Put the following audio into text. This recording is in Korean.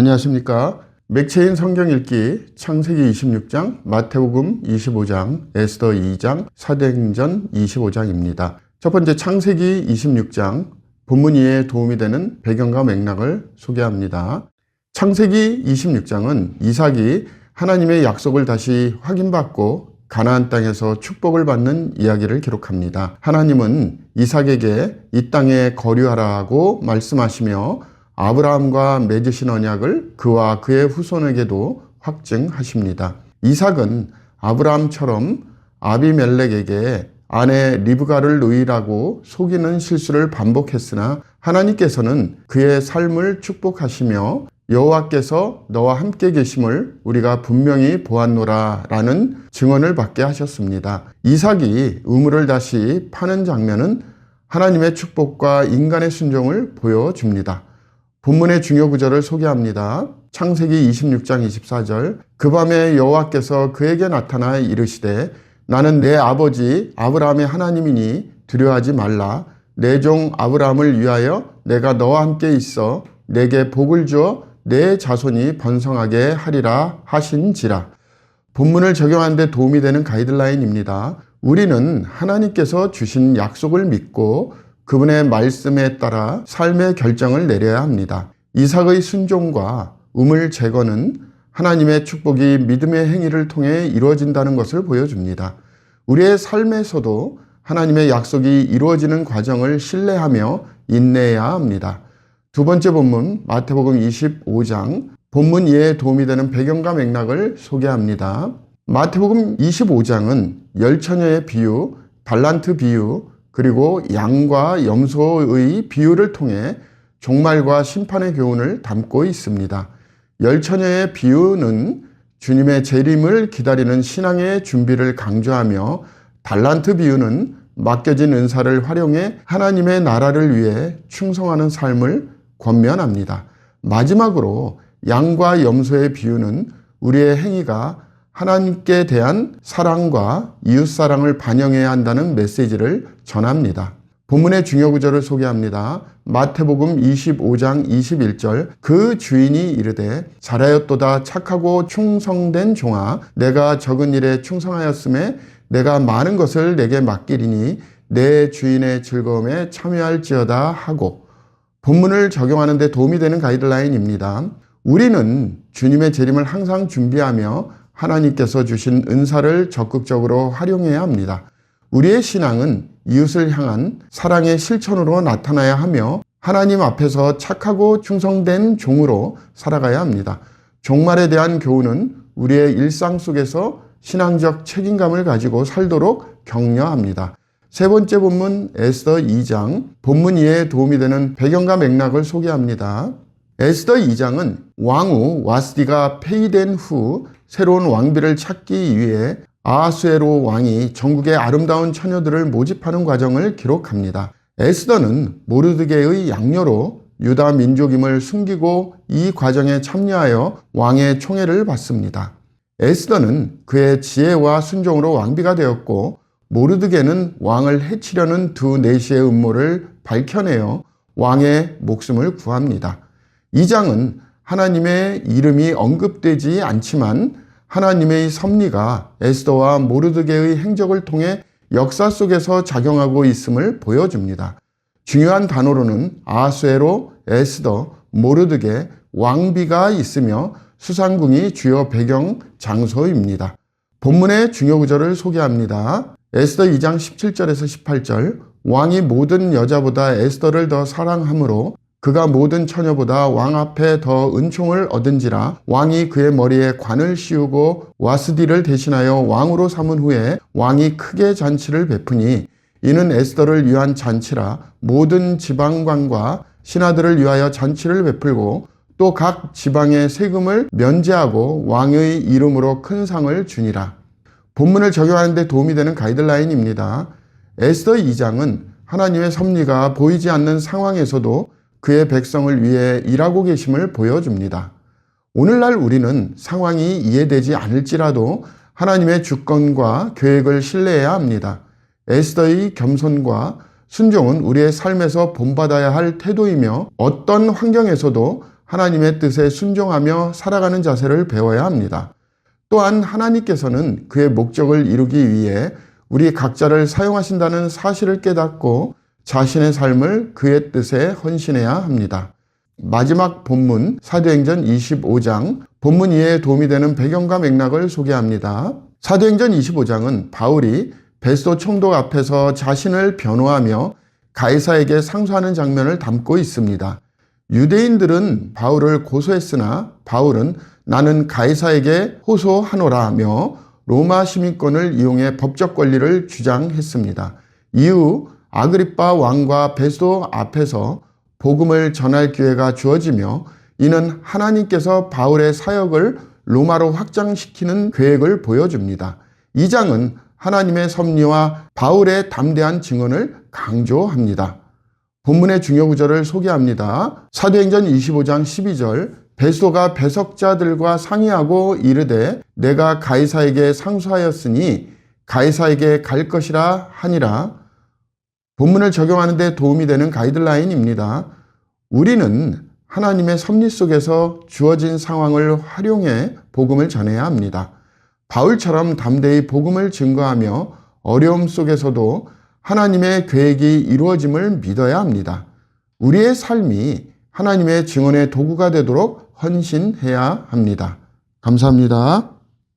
안녕하십니까. 맥체인 성경 읽기 창세기 26장, 마태복음 25장, 에스더 2장, 사도행전 25장입니다. 첫 번째 창세기 26장, 본문 이해에 도움이 되는 배경과 맥락을 소개합니다. 창세기 26장은 이삭이 하나님의 약속을 다시 확인받고 가나안 땅에서 축복을 받는 이야기를 기록합니다. 하나님은 이삭에게 이 땅에 거류하라고 말씀하시며 아브라함과 맺으신 언약을 그와 그의 후손에게도 확증하십니다. 이삭은 아브라함처럼 아비멜렉에게 아내 리브가를 누이라고 속이는 실수를 반복했으나 하나님께서는 그의 삶을 축복하시며 여호와께서 너와 함께 계심을 우리가 분명히 보았노라 라는 증언을 받게 하셨습니다. 이삭이 우물을 다시 파는 장면은 하나님의 축복과 인간의 순종을 보여줍니다. 본문의 중요 구절을 소개합니다. 창세기 26장 24절, 그 밤에 여호와께서 그에게 나타나 이르시되 나는 내 아버지 아브라함의 하나님이니 두려워하지 말라. 내 종 아브라함을 위하여 내가 너와 함께 있어 내게 복을 주어 내 자손이 번성하게 하리라 하신지라. 본문을 적용하는 데 도움이 되는 가이드라인입니다. 우리는 하나님께서 주신 약속을 믿고 그분의 말씀에 따라 삶의 결정을 내려야 합니다. 이삭의 순종과 우물 제거는 하나님의 축복이 믿음의 행위를 통해 이루어진다는 것을 보여줍니다. 우리의 삶에서도 하나님의 약속이 이루어지는 과정을 신뢰하며 인내해야 합니다. 두 번째 본문 마태복음 25장, 본문 이해에 도움이 되는 배경과 맥락을 소개합니다. 마태복음 25장은 열처녀의 비유, 달란트 비유, 그리고 양과 염소의 비유를 통해 종말과 심판의 교훈을 담고 있습니다. 열처녀의 비유는 주님의 재림을 기다리는 신앙의 준비를 강조하며, 달란트 비유는 맡겨진 은사를 활용해 하나님의 나라를 위해 충성하는 삶을 권면합니다. 마지막으로 양과 염소의 비유는 우리의 행위가 하나님께 대한 사랑과 이웃사랑을 반영해야 한다는 메시지를 전합니다. 본문의 중요 구절을 소개합니다. 마태복음 25장 21절, 그 주인이 이르되 잘하였도다 착하고 충성된 종아, 내가 적은 일에 충성하였음에 내가 많은 것을 내게 맡기리니 내 주인의 즐거움에 참여할지어다 하고, 본문을 적용하는 데 도움이 되는 가이드라인입니다. 우리는 주님의 재림을 항상 준비하며 하나님께서 주신 은사를 적극적으로 활용해야 합니다. 우리의 신앙은 이웃을 향한 사랑의 실천으로 나타나야 하며 하나님 앞에서 착하고 충성된 종으로 살아가야 합니다. 종말에 대한 교훈은 우리의 일상 속에서 신앙적 책임감을 가지고 살도록 격려합니다. 세 번째 본문 에스더 2장, 본문 이해에 도움이 되는 배경과 맥락을 소개합니다. 에스더 2장은 왕후 와스디가 폐위된 후 새로운 왕비를 찾기 위해 아하수에로 왕이 전국의 아름다운 처녀들을 모집하는 과정을 기록합니다. 에스더는 모르드게의 양녀로 유다 민족임을 숨기고 이 과정에 참여하여 왕의 총애를 받습니다. 에스더는 그의 지혜와 순종으로 왕비가 되었고, 모르드게는 왕을 해치려는 두 내시의 음모를 밝혀내어 왕의 목숨을 구합니다. 이 장은 하나님의 이름이 언급되지 않지만 하나님의 섭리가 에스더와 모르드게의 행적을 통해 역사 속에서 작용하고 있음을 보여줍니다. 중요한 단어로는 아하수에로, 에스더, 모르드게, 왕비가 있으며 수상궁이 주요 배경 장소입니다. 본문의 중요 구절을 소개합니다. 에스더 2장 17절에서 18절, 왕이 모든 여자보다 에스더를 더 사랑하므로 그가 모든 처녀보다 왕 앞에 더 은총을 얻은지라. 왕이 그의 머리에 관을 씌우고 와스디를 대신하여 왕으로 삼은 후에 왕이 크게 잔치를 베푸니 이는 에스더를 위한 잔치라. 모든 지방관과 신하들을 위하여 잔치를 베풀고 또 각 지방의 세금을 면제하고 왕의 이름으로 큰 상을 주니라. 본문을 적용하는 데 도움이 되는 가이드라인입니다. 에스더 2장은 하나님의 섭리가 보이지 않는 상황에서도 그의 백성을 위해 일하고 계심을 보여줍니다. 오늘날 우리는 상황이 이해되지 않을지라도 하나님의 주권과 계획을 신뢰해야 합니다. 에스더의 겸손과 순종은 우리의 삶에서 본받아야 할 태도이며 어떤 환경에서도 하나님의 뜻에 순종하며 살아가는 자세를 배워야 합니다. 또한 하나님께서는 그의 목적을 이루기 위해 우리 각자를 사용하신다는 사실을 깨닫고 자신의 삶을 그의 뜻에 헌신해야 합니다. 마지막 본문 사도행전 25장 본문 이해에 도움이 되는 배경과 맥락을 소개합니다. 사도행전 25장은 바울이 베스도 총독 앞에서 자신을 변호하며 가이사에게 상소하는 장면을 담고 있습니다. 유대인들은 바울을 고소했으나 바울은 나는 가이사에게 호소하노라며 로마 시민권을 이용해 법적 권리를 주장했습니다. 이후 아그리빠 왕과 베스도 앞에서 복음을 전할 기회가 주어지며 이는 하나님께서 바울의 사역을 로마로 확장시키는 계획을 보여줍니다. 이 장은 하나님의 섭리와 바울의 담대한 증언을 강조합니다. 본문의 중요 구절을 소개합니다. 사도행전 25장 12절 베스도가 배석자들과 상의하고 이르되 내가 가이사에게 상소하였으니 가이사에게 갈 것이라 하니라. 본문을 적용하는 데 도움이 되는 가이드라인입니다. 우리는 하나님의 섭리 속에서 주어진 상황을 활용해 복음을 전해야 합니다. 바울처럼 담대히 복음을 증거하며 어려움 속에서도 하나님의 계획이 이루어짐을 믿어야 합니다. 우리의 삶이 하나님의 증언의 도구가 되도록 헌신해야 합니다. 감사합니다.